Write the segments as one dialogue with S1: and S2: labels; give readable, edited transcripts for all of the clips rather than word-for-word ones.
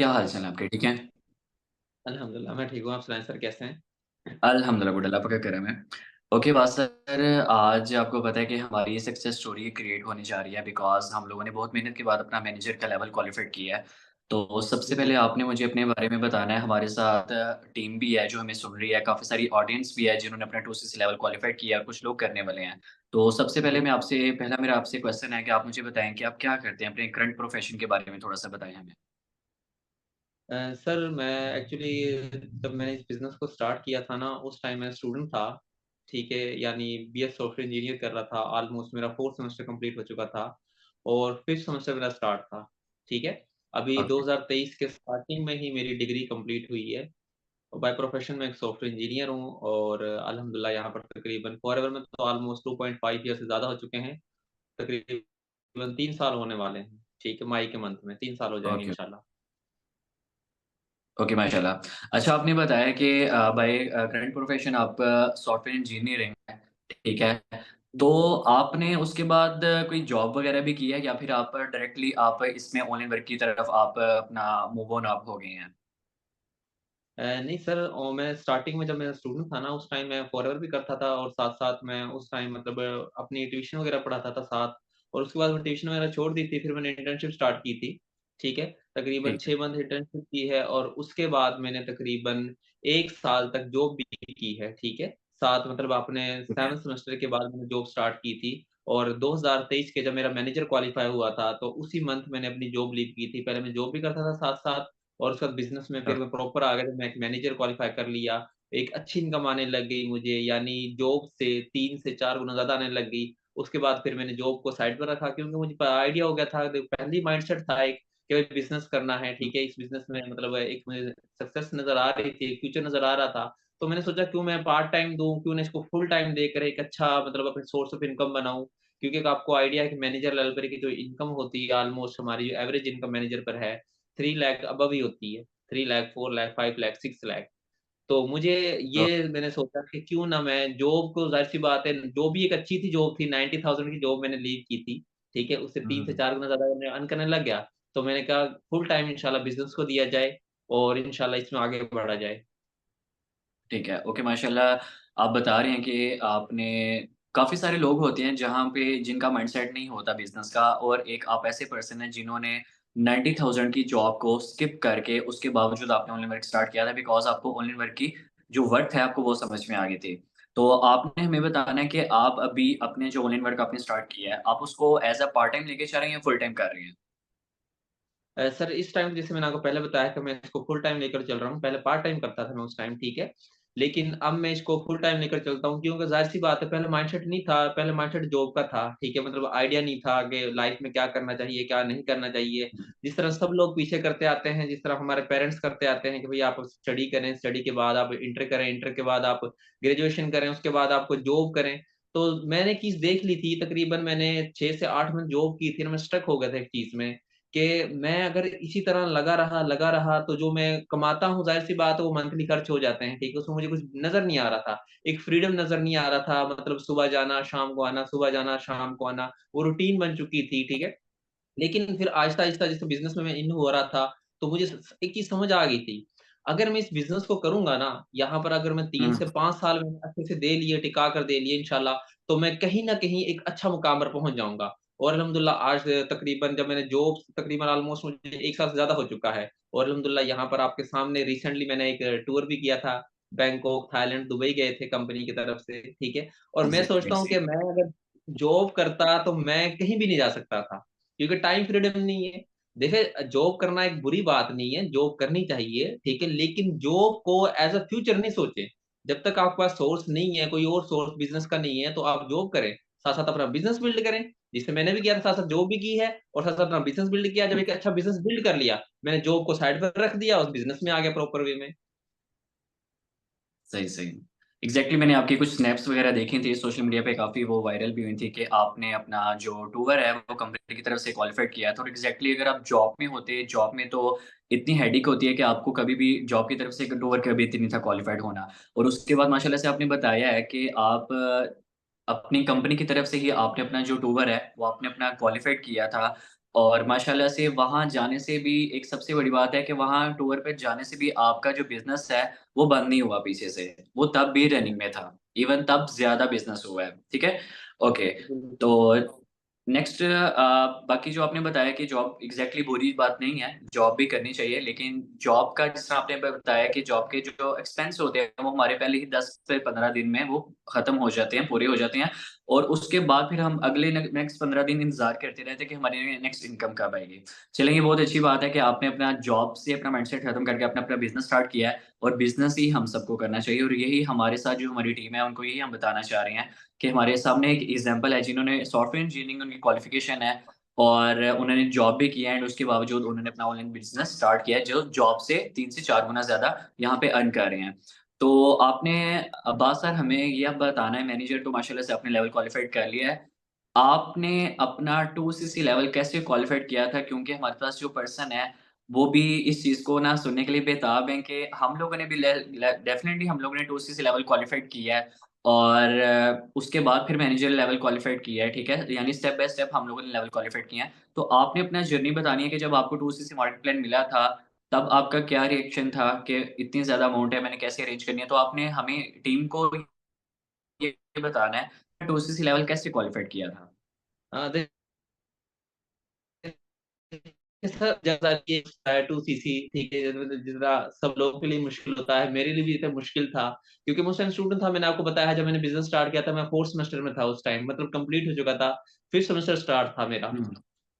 S1: क्या हाल-चाल है आपके? ठीक हैं?
S2: अल्हम्दुलिल्लाह, मैं ठीक हूँ, आप सुनाएँ सर कैसे हैं?
S1: अल्हम्दुलिल्लाह गुड अल्लाह आपका करम है। ओके बात सर आज आपको पता है कि हमारी सक्सेस स्टोरी क्रिएट होने जा रही है बिकॉज़ हम लोगों ने बहुत मेहनत के बाद अपना मैनेजर का लेवल क्वालिफ़ाइड किया है। तो सबसे
S2: जी,
S1: पहले
S2: जी।
S1: आपने मुझे अपने बारे में बताना है, हमारे साथ टीम भी है जो हमें सुन रही है, काफ़ी सारी ऑडियंस भी है जिन्होंने अपना 2सीसी लेवल क्वालिफ़ाइड किया है और कुछ लोग करने वाले हैं। तो सबसे पहले
S2: जी।
S1: पहला मेरा आपसे क्वेश्चन है कि आप मुझे बताएँ कि आप क्या करते हैं? अपने करंट प्रोफ़ेशन के बारे में थोड़ा-सा बताएँ हमें?
S2: सर मैं एक्चुअली जब मैंने इस बिज़नेस को स्टार्ट किया था ना, उस टाइम मैं स्टूडेंट था, ठीक है? यानी बीएस सॉफ्टवेयर इंजीनियर कर रहा था, ऑलमोस्ट मेरा 4th सेमेस्टर कंप्लीट हो चुका था और 5th सेमेस्टर मेरा स्टार्ट था, ठीक है? अभी
S1: ओके,
S2: 2023 के स्टार्टिंग में ही मेरी डिग्री कंप्लीट हुई है। बाय प्रोफ़ेशन मैं एक सॉफ्टवेयर इंजीनियर हूँ और अल्हम्दुलिल्लाह यहाँ पर तकरीबन फॉरएवर में तो ऑलमोस्ट 2.5 ईयर से ज़्यादा हो चुके हैं। तकरीबन 3 साल होने वाले हैं, ठीक है? मई के मंथ में 3 साल हो जाएँगे
S1: ओके।
S2: इंशाल्लाह।
S1: ओके, माशाल्लाह। अच्छा आपने बताया कि करंट प्रोफ़ेशन आप सॉफ्टवेयर इंजीनियरिंग है, ठीक है। तो आपने उसके बाद कोई जॉब वग़ैरह भी की है या फिर आप डायरेक्टली आप इसमें ऑनलाइन वर्क की तरफ आप अपना मूव ऑन आप हो गए हैं?
S2: नहीं सर मैं स्टार्टिंग में जब मैं स्टूडेंट था ना, उस टाइम मैं फॉरएवर भी करता था और साथ-साथ मैं उस टाइम मतलब अपनी ट्यूशन वगैरह पढ़ाता था साथ और उसके बाद मैं ट्यूशन वगैरह छोड़ दी थी, फिर मैंने इंटर्नशिप स्टार्ट की थी, ठीक है? तकरीबन
S1: ठीक है।
S2: 6 मंथ इंटर्नशिप की है और उसके बाद मैंने तकरीबन 1 साल तक जॉब भी की है, ठीक है? साथ मतलब अपने
S1: ठीक है।
S2: 7th सेमेस्टर के बाद मैंने जॉब स्टार्ट की थी और 2023 के जब मेरा मैनेजर क्वालीफाई हुआ था, तो उसी मंथ मैंने अपनी जॉब लीव की थी। पहले मैं जॉब भी करता था साथ-साथ और उसके बाद बिज़नेस में
S1: हाँ,
S2: फिर मैं प्रॉपर आ गया, जब मैं एक मैनेजर क्वालीफाई कर लिया, एक अच्छी इनकम आने लग गई मुझे, यानी जॉब से 3 से 4 गुना ज़्यादा आने लग गई। उसके बाद फिर मैंने जॉब को साइड पर रखा क्योंकि मुझे प आइडिया हो गया था, देखो पहले ही माइंडसेट था एक कि भाई बिज़नेस करना है, ठीक है? इस बिज़नेस में मतलब एक मुझे सक्सेस नज़र आ रही थी, फ्यूचर नज़र आ रहा था। तो मैंने सोचा क्यों मैं पार्ट टाइम दूँ, क्यों ना इसको फुल टाइम देकर एक अच्छा मतलब अपने सोर्स ऑफ इनकम बनाऊँ। क्योंकि एक आपको आइडिया है कि मैनेजर लेवल पर की जो इनकम होती है ऑलमोस्ट हमारी जो एवरेज इनकम मैनेजर पर है, 3 लाख अबव ही होती है। 3 लाख, 4 लाख, 5 लाख, 6 लाख। तो मुझे
S1: तो
S2: ये मैंने सोचा कि क्यों ना मैं जॉब को ज़ाहिर-सी बात है, जो भी एक अच्छी थी जॉब थी 90,000 की जॉब मैंने लीव की थी, ठीक है? उससे 3 से
S1: हुँ,
S2: 4 गुना ज़्यादा मैं अर्न करने लग गया। तो मैंने कहा फुल टाइम इंशाल्लाह बिज़नेस को दिया जाए और इंशाल्लाह इसमें आगे बढ़ा जाए।
S1: ठीक है। ओके, माशाल्लाह आप बता रहे हैं कि आपने काफ़ी सारे लोग होते हैं जहाँ पे जिनका माइंडसेट नहीं होता बिज़नेस का और एक आप ऐसे पर्सन हैं जिन्होंने 90,000 की जॉब को स्किप करके उसके बावजूद आपने ऑनलाइन वर्क स्टार्ट किया था बिकॉज़ आपको ऑनलाइन वर्क की जो वर्थ है आपको वो समझ में आ गई थी। तो आपने हमें बताना है कि आप अभी अपने जो ऑनलाइन वर्क आपने स्टार्ट किया है, आप उसको एज़ अ पार्ट टाइम लेके चल रहे हैं या फुल टाइम कर रहे हैं?
S2: सर इस टाइम जैसे मैंने आपको पहले बताया कि मैं इसको फुल टाइम लेकर चल रहा हूँ। पहले पार्ट टाइम करता था मैं उस टाइम, ठीक है? लेकिन अब मैं इसको फुल टाइम लेकर चलता हूँ क्योंकि ज़ाहिर-सी बात है पहले माइंडसेट नहीं था, पहले माइंडसेट जॉब का था, ठीक है? मतलब आइडिया नहीं था कि लाइफ़ में क्या करना चाहिए, क्या नहीं करना चाहिए। जिस तरह सब लोग पीछे करते आते हैं, जिस तरह हमारे पेरेंट्स करते आते हैं कि भई आप स्टडी करें, स्टडी के बाद आप इंटर करें, इंटर के बाद आप ग्रेजुएशन करें, उसके बाद आपको जॉब करें। तो मैंने एक चीज़ देख ली थी, तकरीबन मैंने 6 से 8 मंथ जॉब की थी ना, मैं स्टक हो गया था एक चीज़ में कि मैं अगर इसी तरह लगा रहा तो जो मैं कमाता हूँ ज़ाहिर-सी बात है वो मंथली खर्च हो जाते हैं, ठीक है? उसमें मुझे कुछ नज़र नहीं आ रहा था। एक फ्रीडम नज़र नहीं आ रहा था मतलब सुबह जाना, शाम को आना, सुबह जाना, शाम को आना, वो रूटीन बन चुकी थी, ठीक है? लेकिन फिर आहिस्ता-आहिस्ता जैसे बिज़नेस में मैं इन हो रहा था, तो मुझे स एक चीज़ समझ आ गई थी। अगर मैं इस बिज़नेस को करूँगा ना, यहाँ पर अगर मैं 3
S1: हुँ,
S2: से 5 साल मैंने अच्छे से दे लिए, टिका कर दे लिए इंशाल्लाह, तो मैं कहीं न कहीं एक अच्छा मुकाम पर पहुँच जाऊँगा। और अल्हम्दुलिल्लाह आज तकरीबन जब मैंने जॉब तकरीबन ऑलमोस्ट मुझे 1 साल से ज़्यादा हो चुका है। और अल्हम्दुलिल्लाह यहाँ पर आपके सामने रिसेंटली मैंने एक टूर भी किया था। बैंकॉक, थाईलैंड, दुबई गए थे कंपनी की तरफ से, ठीक है? और मैं
S1: एग्ज़ैक्टली
S2: सोचता हूँ कि
S1: सेम।
S2: मैं अगर जॉब करता तो मैं कहीं भी नहीं जा सकता था। क्योंकि टाइम फ्रीडम नहीं है। देखिए जॉब करना एक बुरी बात नहीं है, जॉब करनी चाहिए, ठीक है? लेकिन जॉब को एज़ अ फ्यूचर नहीं सोचें। जब तक आपके पास सोर्स नहीं है, कोई और सोर्स बिज़नेस का नहीं है, तो आप जॉब करें, साथ-साथ अपना बिज़नेस बिल्ड करें। जिसे मैंने भी किया था, साथ-साथ जॉब भी की है और साथ-साथ अपना बिज़नेस बिल्ड किया। जब एक अच्छा बिज़नेस बिल्ड कर लिया, मैंने जॉब को साइड पर रख दिया और बिज़नेस में आ गया प्रॉपर वे में।
S1: सही, सही। एग्ज़ैक्टली मैंने आपकी कुछ स्नैप्स वग़ैरह देखी थी सोशल मीडिया पे काफ़ी वो वायरल भी हुई थी कि आपने अपना जो टूर है वो कंपनी की तरफ से क्वालिफ़ाइड किया था और एग्ज़ैक्टली अगर आप जॉब में होते, जॉब में तो इतनी हेडेक होती है कि आपको कभी भी जॉब की तरफ से एक टूर कभी इतनी नहीं था क्वालिफ़ाइड होना। और उसके बाद माशाल्लाह से आपने बताया है कि आप अपनी कंपनी की तरफ से ही आपने अपना जो टूर है, वो आपने अपना क्वालिफ़ाइड किया था और माशाल्लाह से वहाँ जाने से भी एक सबसे बड़ी बात है कि वहाँ टूर पे जाने से भी आपका जो बिज़नेस है, वो बंद नहीं हुआ पीछे से। वो तब भी रनिंग में था। इवन तब ज़्यादा बिज़नेस हुआ है, ठीक है? ओके, तो नेक्स्ट बाकी जो आपने बताया कि जॉब एग्ज़ैक्टली बुरी बात नहीं है, जॉब भी करनी चाहिए, लेकिन जॉब का जिस तरह आपने बताया कि जॉब के जो एक्सपेंस होते हैं, वो हमारे पहले ही 10 से 15 दिन में वो खत्म हो जाते हैं, पूरे हो जाते हैं और उसके बाद फिर हम अगले नेक्स्ट 15 दिन इंतज़ार करते रहते हैं कि हमारी नेक्स्ट इनकम कब आएगी। चलिए ये बहुत अच्छी बात है कि आपने अपना जॉब से अपना माइंडसेट खत्म करके अपना अपना बिज़नेस स्टार्ट किया है और बिज़नेस ही हम सबको करना चाहिए और यही हमारे साथ जो हमारी टीम है, उनको यही हम बताना चाह रहे हैं कि हमारे सामने एक एग्ज़ाम्पल है जिन्होंने सॉफ्टवेयर इंजीनियरिंग उनकी क्वालिफ़िकेशन है और उन्होंने जॉब भी किया है एंड उसके बावजूद उन्होंने अपना ऑनलाइन बिज़नेस स्टार्ट किया है, जो जॉब से 3 से 4 गुना ज़्यादा यहाँ पे अर्न कर रहे हैं। तो आपने अब्बास सर हमें ये अब बताना है मैनेजर तो माशाल्लाह से आपने लेवल क्वालिफ़ाइड कर लिया है। आपने अपना 2 सीसी लेवल कैसे क्वालिफ़ाइड किया था? क्योंकि हमारे पास जो पर्सन है, वो भी इस चीज़ को ना सुनने के लिए बेताब हैं कि हम लोगों ने भी ले ले डेफ़िनिटली हम लोगों ने 2 सीसी लेवल क्वालिफ़ाइड किया है और उसके बाद फिर मैनेजर लेवल क्वालिफ़ाइड किया है, ठीक है? यानी स्टेप बाय स्टेप हम लोगों ने लेवल क्वालिफ़ाइड किया है। तो आपने अपना जर्नी बतानी है कि जब आपको 2 सीसी मार्केट प्लान मिला था, तब आपका क्या रिएक्शन था कि इतनी ज़्यादा अमाउंट है, मैंने कैसे अरेंज करनी है? तो आपने हमें टीम को ये बताना है, 2 सीसी लेवल कैसे क्वालिफ़ाइड किया था?
S2: देखिए सर, जैसा कि 2 सीसी ठीक है, मतलब जितना सब लोगों के लिए मुश्किल होता है, मेरे लिए भी इतना मुश्किल था, क्योंकि मैं उस टाइम स्टूडेंट था, मैंने आपको बताया जब मैंने बिज़नेस स्टार्ट किया था, मैं 4th सेमेस्टर में था उस टाइम, मतलब कंप्लीट हो चुका था, 5th सेमेस्टर स्टार्ट था मेरा।
S1: हुँ।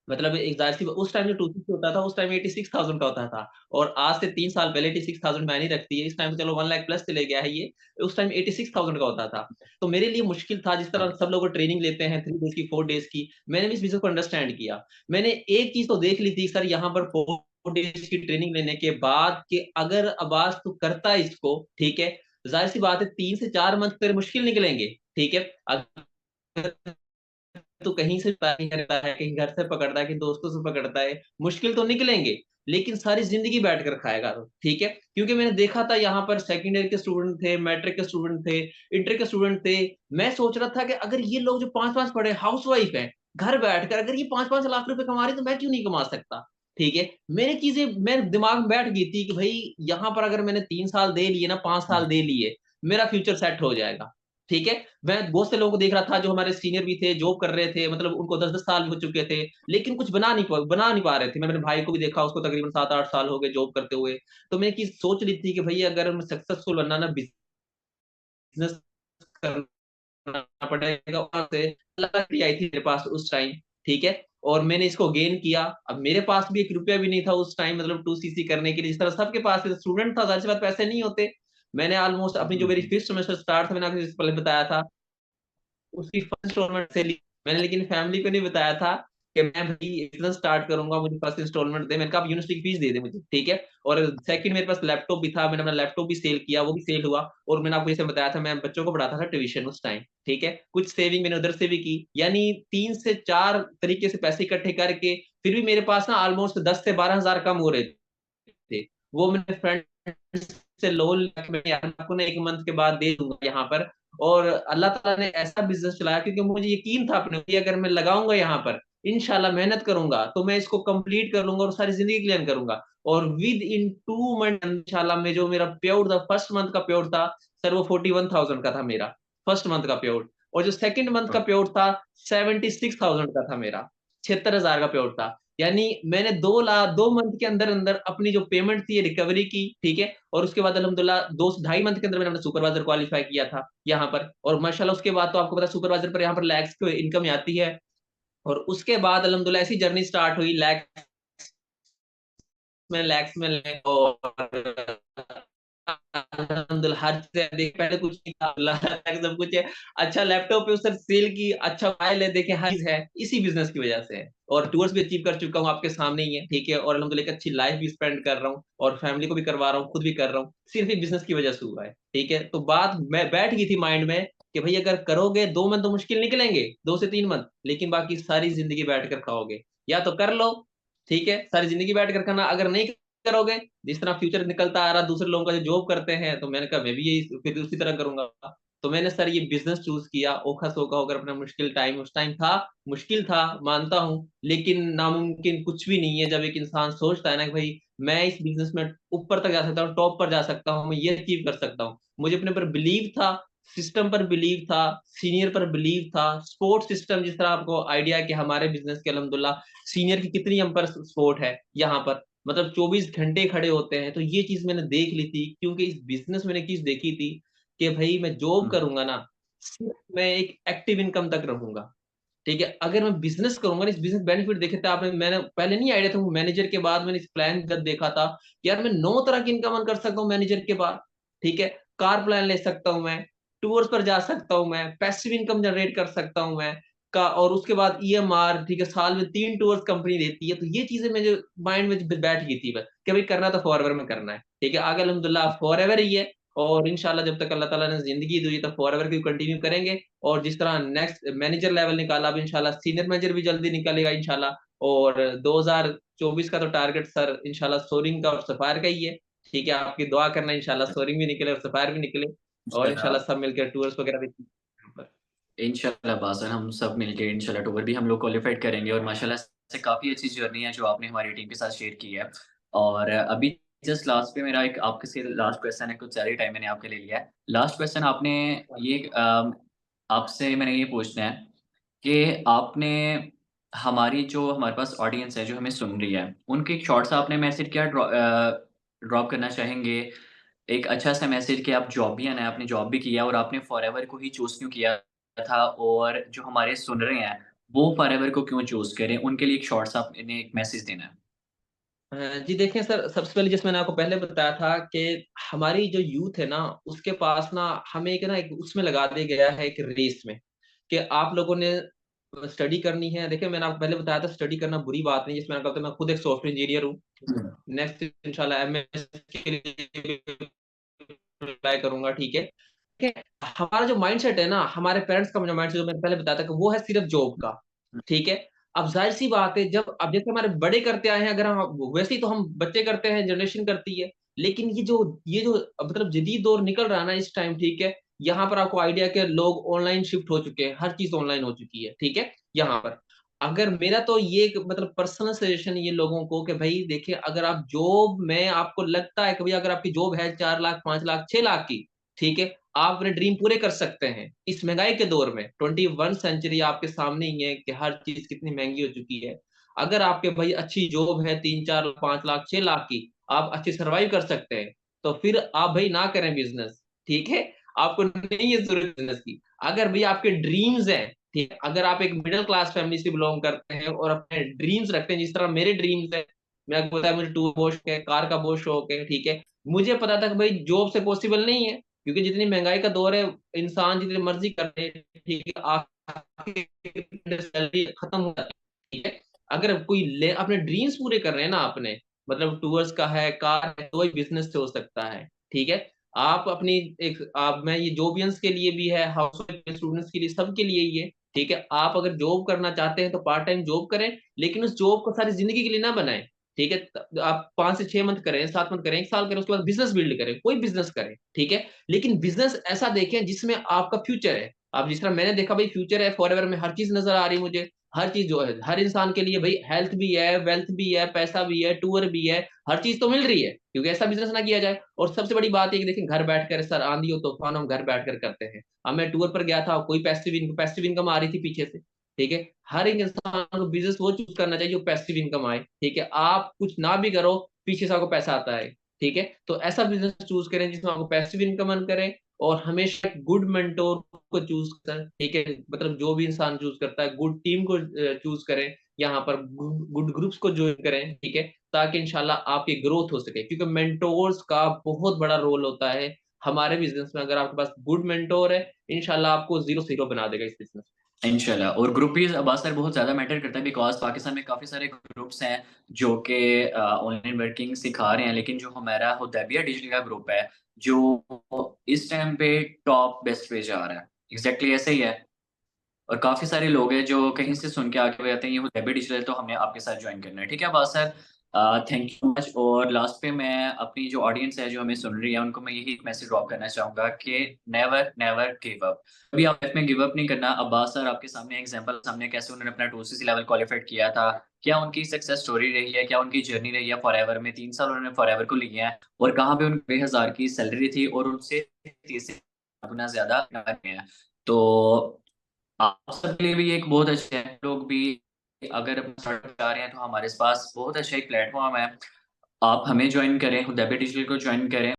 S2: मतलब एक ज़ाहिर-सी उस टाइम जो 260 होता था, उस टाइम 86,000 का होता था और आज से 3 साल पहले 86,000 मैंने ही रखती है, इस टाइम तो चलो 1 लाख प्लस चले गया है ये, उस टाइम 86,000 का होता था। तो मेरे लिए मुश्किल था जिस तरह
S1: हाँ।
S2: सब लोग ट्रेनिंग लेते हैं 3 डेज़ की, 4 डेज़ की, मैंने भी इस बिज़नेस को अंडरस्टैंड किया। मैंने एक चीज़ तो देख ली थी सर यहाँ पर 4 डेज़ की ट्रेनिंग लेने के बाद कि अगर अब्बास तू करता है इसको, ठीक है, ज़ाहिर-सी बात है 3 से 4 मंथ तेरे मुश्किल निकलेंगे, ठीक है? अगर तो कहीं से नहीं करता है, कहीं घर से पकड़ता है, कहीं दोस्तों से पकड़ता है, मुश्किल तो निकलेंगे, लेकिन सारी ज़िंदगी बैठ कर खाएगा वो, ठीक है? क्योंकि मैंने देखा था यहाँ पर सेकंड ईयर के स्टूडेंट थे, मैट्रिक के स्टूडेंट थे, इंटर के स्टूडेंट थे। मैं सोच रहा था कि अगर ये लोग जो 5-5 पढ़े हाउसवाइफ हैं, घर बैठकर अगर ये 5-5 लाख रुपए कमा रहे हैं, तो मैं क्यों नहीं कमा सकता? ठीक है? मेरी चीज़ें मेरे दिमाग में बैठ गई थी कि भई यहाँ पर अगर मैंने 3 साल दे लिए ना, 5 साल
S1: हुँ।
S2: दे लिए, मेरा फ्यूचर सेट हो जाएगा, ठीक है? मैं बहुत से लोगों को देख रहा था जो हमारे सीनियर भी थे, जॉब कर रहे थे, मतलब उनको 10-10 साल हो चुके थे, लेकिन कुछ बना नहीं पा रहे थे। मैं मेरे भाई को भी देखा, उसको तकरीबन 7-8 साल हो गए जॉब करते हुए। तो मैं एक चीज़ सोच ली थी कि भई अगर मैं सक्सेसफुल बनना ना बिज़नेस करना पड़ेगा, वहाँ से लॉटरी आई थी मेरे पास उस टाइम, ठीक है? और मैंने इसको गेन किया। अब मेरे पास भी 1 रुपया भी नहीं था उस टाइम, मतलब 2 सीसी करने के लिए, जिस तरह सबके पास है, स्टूडेंट था, ज़ाहिर-सी बात पैसे नहीं होते। मैंने ऑलमोस्ट अपनी जो
S1: हुँ,
S2: मेरी
S1: हुँ।
S2: 5th सेमेस्टर स्टार्ट था, मैंने आपको जैसे पहले बताया था, उसकी फर्स्ट इंस्टॉलमेंट से ली। मैंने लेकिन फैमिली को नहीं बताया था कि मैं भई बिज़नेस स्टार्ट करूँगा, मुझे फर्स्ट इंस्टॉलमेंट दे। मैंने कहा आप यूनिवर्सिटी की फीस दे दें मुझे, ठीक है? और सेकंड मेरे पास लैपटॉप भी था, मैंने अपना लैपटॉप भी सेल किया, वो भी सेल हुआ और मैंने आपको जैसे बताया था मैं बच्चों को पढ़ाता था ट्यूशन उस टाइम, ठीक है? कुछ सेविंग मैंने उधर से भी की, यानी 3 से 4 तरीके से पैसे इकट्ठे करके फिर भी मेरे पास ना ऑलमोस्ट 10 से 12,000 कम हो रहे थे। वो मैंने फ्रेंड से लोन लिया कि मैं यार आपको ना 1 मंथ के बाद दे दूँगा यहाँ पर और अल्लाह ताला ने ऐसा बिज़नेस चलाया क्योंकि मुझे यकीन था अपने कि अगर मैं लगाऊँगा यहाँ पर, इंशाल्लाह मेहनत करूँगा, तो मैं इसको कंप्लीट कर लूँगा और सारी ज़िंदगी क्लियर करूँगा। और विद इन 2 मंथ इंशाल्लाह में जो मेरा पेआउट था, फर्स्ट मंथ का पेआउट था, सर वो 41,000 का था मेरा, फर्स्ट मंथ का पेआउट और जो सेकंड मंथ का पेआउट था, 76,000 का था मेरा, 76,000 का पेआउट था। यानी मैंने 2 मंथ के अंदर-अंदर अपनी जो पेमेंट थी रिकवरी की, ठीक है? और उसके बाद अल्हम्दुलिल्लाह 2 से ढाई मंथ के अंदर मैंने अपना सुपरवाइज़र क्वालीफाई किया था यहाँ पर और माशाल्लाह उसके बाद तो आपको पता है सुपरवाइज़र पर यहाँ पर लैक्स की इनकम आती है और उसके बाद अल्हम्दुलिल्लाह ऐसी जर्नी स्टार्ट हुई लैक्स में ले और अल्हम्दुलिल्लाह हर चीज़ देख पहले कुछ नहीं था, अल्लाह तक सब कुछ है। अच्छा लैपटॉप है उससे सेल की, अच्छा मोबाइल है, देखें हर चीज़ है, इसी बिज़नेस की वज़ह से है। और टूर्स भी अचीव कर चुका हूँ, आपके सामने ही है, ठीक है? और अल्हम्दुलिल्लाह एक अच्छी लाइफ़ भी स्पेंड कर रहा हूँ और फैमिली को भी करवा रहा हूँ, खुद भी कर रहा हूँ, सिर्फ़ एक बिज़नेस की वज़ह से हुआ है, ठीक है? तो बात मैं बैठ गई थी माइंड में कि भई अगर करोगे 2 मंथ तो मुश्किल निकलेंगे, 2 से 3 मंथ, लेकिन बाकी सारी ज़िंदगी बैठ कर खाओगे। या तो कर लो, ठीक है? सारी ज़िंदगी बैठ कर खाना, अगर नहीं करोगे, जिस तरह फ्यूचर निकलता आ रहा दूसरे लोगों का जो जॉब करते हैं, तो मैंने कहा मैं भी यही फिर उसी तरह करूँगा। तो मैंने सर ये बिज़नेस चूज़ किया, ओखा-सोखा होकर अपना मुश्किल टाइम उस टाइम था, मुश्किल था, मानता हूँ, लेकिन नामुमकिन कुछ भी नहीं है जब एक इंसान सोचता है ना कि भई मैं इस बिज़नेस में ऊपर तक जा सकता हूँ, टॉप पर जा सकता हूँ, मैं ये अचीव कर सकता हूँ। मुझे अपने ऊपर बिलीव था, सिस्टम पर बिलीव था, सीनियर पर बिलीव था, सपोर्ट सिस्टम जिस तरह आपको आइडिया है कि हमारे बिज़नेस के अल्हम्दुलिल्लाह सीनियर की कितनी हम पर सपोर्ट है यहाँ पर, मतलब 24 घंटे खड़े होते हैं, तो ये चीज़ मैंने देख ली थी क्योंकि इस बिज़नेस में मैंने एक चीज़ देखी थी कि भई मैं जॉब
S1: हुँ,
S2: करूँगा ना, सिर्फ़ मैं एक एक्टिव इनकम तक रहूँगा। ठीक है? अगर मैं बिज़नेस करूँगा ना, इस बिज़नेस बेनिफिट देखे थे आपने मैंने पहले नहीं आइडिया था मैनेजर के बाद मैंने इस प्लान जब देखा था, कि यार मैं 9 तरह की इनकम अर्न कर सकता हूँ मैनेजर के बाद, ठीक है? कार प्लान ले सकता हूँ मैं, टूर्स पर जा सकता हूँ मैं, पैसिव इनकम जनरेट कर सकता हूँ मैं, का और उसके बाद ईएमआर ठीक है, साल में 3 टूर्स कंपनी देती है, तो ये चीज़ें मेरे माइंड में बैठ गई थी बस, कि भई करना तो फॉरएवर में करना है, ठीक है? आगे अल्हम्दुलिल्लाह फॉरएवर ही है और इंशाअल्लाह जब तक अल्लाह ताला ने ज़िंदगी दी तो फॉरएवर की कंटिन्यू करेंगे और जिस तरह नेक्स्ट मैनेजर लेवल निकाला अब इंशाल्लाह सीनियर मैनेजर भी जल्दी निकलेगा इंशाल्लाह और 2024 का तो टारगेट सर इंशाल्लाह सोरिंग का और सफायर का ही है। ठीक है, आपकी दुआ करना इंशाल्लाह सोरिंग भी निकले और सफायर भी निकले और
S1: इंशाल्लाह
S2: इंशाल्लाह सब मिलकर टूर्स वगैरह भी पर।
S1: इंशाल्लाह बाज़र हम सब मिलके इंशाल्लाह टूर भी हम लोग क्वालिफ़ाइड करेंगे और माशाल्लाह से काफ़ी अच्छी जर्नी है जो आपने हमारी टीम के साथ शेयर की है। और अभी जस्ट लास्ट पे मेरा एक आपके से लास्ट क्वेश्चन है, कुछ ज़्यादा ही टाइम मैंने आपके लिए लिया है। लास्ट क्वेश्चन आपने ये आपसे मैंने ये पूछना है कि आपने हमारी जो हमारे पास ऑडियंस है, जो हमें सुन रही है, उनको एक शॉर्ट सा आपने मैसेज क्या ड्रॉप करना चाहेंगे? एक अच्छा-सा मैसेज कि आप जॉबियन हैं, आपने जॉब भी किया और आपने फॉरएवर को ही चूज़ क्यों किया था और जो हमारे सुन रहे हैं, वो फॉरएवर को क्यों चूज़ करें? उनके लिए एक शॉर्ट सा आपने एक मैसेज देना है।
S2: जी देखिए सर, सबसे पहले जैसे मैंने आपको पहले बताया था कि हमारी जो यूथ है ना, उसके पास ना हमें एक उसमें लगा दिया गया है एक रेस में, कि आप लोगों ने स्टडी करनी है। देखिए मैंने आपको पहले बताया था स्टडी करना बुरी बात नहीं है, जैसे मैंने कहा था मैं खुद एक सॉफ्टवेयर इंजीनियर हूँ।
S1: हुँ,
S2: नेक्स्ट इंशाल्लाह एमएस के लिए अप्लाई करूँगा, ठीक है? ठीक है? हमारा जो माइंडसेट है ना, हमारे पेरेंट्स का जो माइंडसेट जो मैंने पहले बताया था कि वो है सिर्फ़ जॉब का,
S1: हुँ,
S2: ठीक है? अब ज़ाहिर-सी बात है जब अब जैसे हमारे बड़े करते आए हैं अगर हम वैसे ही तो हम बच्चे करते हैं, जनरेशन करती है। लेकिन ये जो मतलब जदीद दौर निकल रहा है ना इस टाइम, ठीक है? यहाँ पर आपको आइडिया है कि लोग ऑनलाइन शिफ्ट हो चुके हैं, हर चीज़ ऑनलाइन हो चुकी है, ठीक है? यहाँ पर। अगर मेरा तो ये एक मतलब पर्सनल सजेशन ये लोगों को कि भई देखिए अगर आप जॉब में आपको लगता है कि भई अगर आपकी जॉब है 4 लाख, 5 लाख, 6 लाख की, ठीक है? आप अपने ड्रीम पूरे कर सकते हैं। इस महँगाई के दौर में 21 सेंचुरी आपके सामने ही है कि हर चीज़ कितनी महँगी हो चुकी है। अगर आपके भई अच्छी जॉब है 3-4 5 लाख, 6 लाख की, आप अच्छे सर्वाइव कर सकते हैं, तो फिर आप भई ना करें बिज़नेस, ठीक है? आपको नहीं है ज़रूरत बिज़नेस की। अगर भई आपके ड्रीम्स हैं, ठीक है? अगर आप एक मिडल क्लास फैमिली से बिलॉन्ग करते हैं और अपने ड्रीम्स रखते हैं, जिस तरह मेरे ड्रीम्स हैं, मैं आपको बताया मुझे टूर बहुत शौक है, कार का बहुत शौक है, ठीक है? मुझे पता था कि भई जॉब से पॉसिबल नहीं है, क्योंकि जितनी महँगाई का दौर है, इंसान जितनी मर्ज़ी कर ले, ठीक है? सैलरी खत्म हो जाती है, ठीक है? अगर कोई ले अपने ड्रीम्स पूरे कर रहे हैं ना अपने, मतलब टूर्स का है, कार है, तो वही बिज़नेस से हो सकता है, ठीक है? आप अपनी एक आप मैं ये जॉबियंस के लिए भी है, हाउसवाइफ के स्टूडेंट्स के लिए, सबके लिए ही है, ठीक है? आप अगर जॉब करना चाहते हैं तो पार्ट टाइम जॉब करें, लेकिन उस जॉब को सारी ज़िंदगी के लिए ना बनाएँ, ठीक है? आप 5 से 6 मंथ करें, 7 मंथ करें, 1 साल करें, उसके बाद बिज़नेस बिल्ड करें, कोई बिज़नेस करें, ठीक है? लेकिन बिज़नेस ऐसा देखें जिसमें आपका फ्यूचर है। अब जिस तरह मैंने देखा भई फ्यूचर है, फॉरएवर में हर चीज़ नज़र आ रही है मुझे, हर चीज़ जो है, हर इंसान के लिए भई हेल्थ भी है, वेल्थ भी है, पैसा भी है, टूर भी है, हर चीज़ तो मिल रही है, क्योंकि ऐसा बिज़नेस ना किया जाए। और सबसे बड़ी बात ये है कि देखिए घर बैठकर सर आँधी हो तूफ़ान हो हम घर बैठकर करते हैं। अब मैं टूर पर गया था, कोई पैसिव इनकम आ रही थी पीछे से, ठीक है? हर एक इंसान को बिज़नेस वो चूज़ करना चाहिए जो पैसिव इनकम आए, ठीक है? आप कुछ ना भी करो, पीछे से आपको पैसा आता है, ठीक है? तो ऐसा बिज़नेस चूज़ करें जिसमें आपको पैसिव इनकम अर्न करें और हमेशा एक गुड मेंटर को चूज़ करें, ठीक है? मतलब जो भी इंसान चूज़ करता है, गुड टीम को चूज़ करें, यहाँ पर गुड गुड ग्रुप्स को जॉइन करें, ठीक है? ताकि इंशाल्लाह आपकी ग्रोथ हो सके क्योंकि मेंटोर्स का बहुत बड़ा रोल होता है हमारे बिज़नेस में। अगर आपके पास गुड मेंटोर है, इंशाल्लाह आपको ज़ीरो से हीरो बना देगा इस बिज़नेस में।
S1: इंशाल्लाह और ग्रुप भी अबासर बहुत ज़्यादा मैटर करता है बिकॉज़ पाकिस्तान में काफ़ी सारे ग्रुप्स हैं जो कि ऑनलाइन वर्किंग सिखा रहे हैं, लेकिन जो हमारा हुदैबिया डिजिटल का ग्रुप है, जो इस टाइम पे टॉप बेस्ट पे जा रहा है। एग्ज़ैक्टली ऐसे ही है। और काफ़ी सारे लोग हैं जो कहीं से सुन के आगे हुए आते हैं, ये हुदैबिया डिजिटल है तो हमें आपके साथ जॉइन करना है। ठीक है Abbas sir, thank you much और लास्ट पे मैं अपनी जो ऑडियंस है, जो हमें सुन रही है, उनको मैं यही एक मैसेज ड्रॉप करना चाहूँगा कि नेवर, नेवर गिव अप। कभी आप लाइफ में गिव अप नहीं करना। अब्बास सर आपके सामने एग्ज़ाम्पल सामने कैसे उन्होंने अपना 2सीसी लेवल क्वालिफाइड किया था। क्या उनकी सक्सेस स्टोरी रही है, क्या उनकी जर्नी रही है फॉरएवर में 3 साल उन्होंने फॉरएवर को लिए हैं और कहाँ पे उनकी 90,000 की सैलरी थी और उनसे 30 से गुना ज़्यादा कमाते हैं। तो आप सबके लिए भी एक बहुत अच्छा है, लोग भी अगर अपना स्टार्टअप चाह रहे हैं तो हमारे पास बहुत अच्छा एक प्लेटफ़ॉर्म है। आप हमें जॉइन करें, हुदैबिया डिजिटल को जॉइन करें